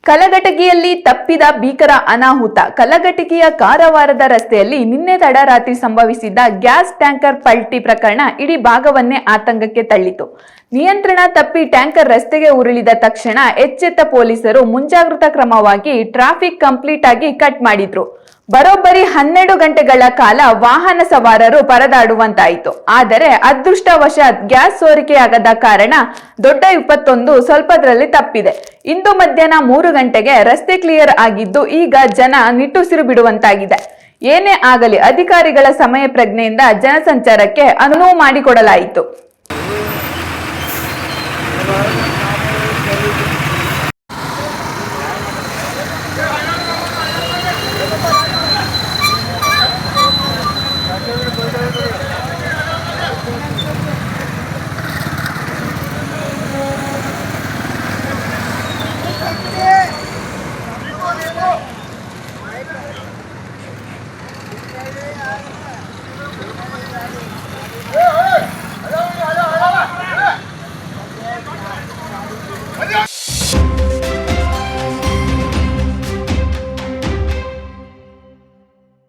ಕಲಘಟಗಿಯಲ್ಲಿ ತಪ್ಪಿದ ಭೀಕರ ಅನಾಹುತ. ಕಲಘಟಗಿಯ ಕಾರವಾರದ ರಸ್ತೆಯಲ್ಲಿ ನಿನ್ನೆ ತಡರಾತ್ರಿ ಸಂಭವಿಸಿದ ಗ್ಯಾಸ್ ಟ್ಯಾಂಕರ್ ಪಲ್ಟಿ ಪ್ರಕರಣ ಇಡೀ ಭಾಗವನ್ನೇ ಆತಂಕಕ್ಕೆ ತಳ್ಳಿತು. ನಿಯಂತ್ರಣ ತಪ್ಪಿ ಟ್ಯಾಂಕರ್ ರಸ್ತೆಗೆ ಉರುಳಿದ ತಕ್ಷಣ ಎಚ್ಚೆತ್ತ ಪೊಲೀಸರು ಮುಂಜಾಗ್ರತಾ ಕ್ರಮವಾಗಿ ಟ್ರಾಫಿಕ್ ಕಂಪ್ಲೀಟ್ ಆಗಿ ಕಟ್ ಮಾಡಿದ್ರು. ಬರೋಬ್ಬರಿ 12 ಗಂಟೆಗಳ ಕಾಲ ವಾಹನ ಸವಾರರು ಪರದಾಡುವಂತಾಯಿತು. ಆದರೆ ಅದೃಷ್ಟವಶಾತ್ ಗ್ಯಾಸ್ ಸೋರಿಕೆಯಾಗದ ಕಾರಣ ದೊಡ್ಡ ವಿಪತ್ತೊಂದು ಸ್ವಲ್ಪದ್ರಲ್ಲಿ ತಪ್ಪಿದೆ. ಇಂದು ಮಧ್ಯಾಹ್ನ 3 ಗಂಟೆಗೆ ರಸ್ತೆ ಕ್ಲಿಯರ್ ಆಗಿದ್ದು ಈಗ ಜನ ನಿಟ್ಟುಸಿರು ಬಿಡುವಂತಾಗಿದೆ. ಏನೇ ಆಗಲಿ ಅಧಿಕಾರಿಗಳ ಸಮಯ ಪ್ರಜ್ಞೆಯಿಂದ ಜನಸಂಚಾರಕ್ಕೆ ಅನುವು ಮಾಡಿಕೊಡಲಾಯಿತು.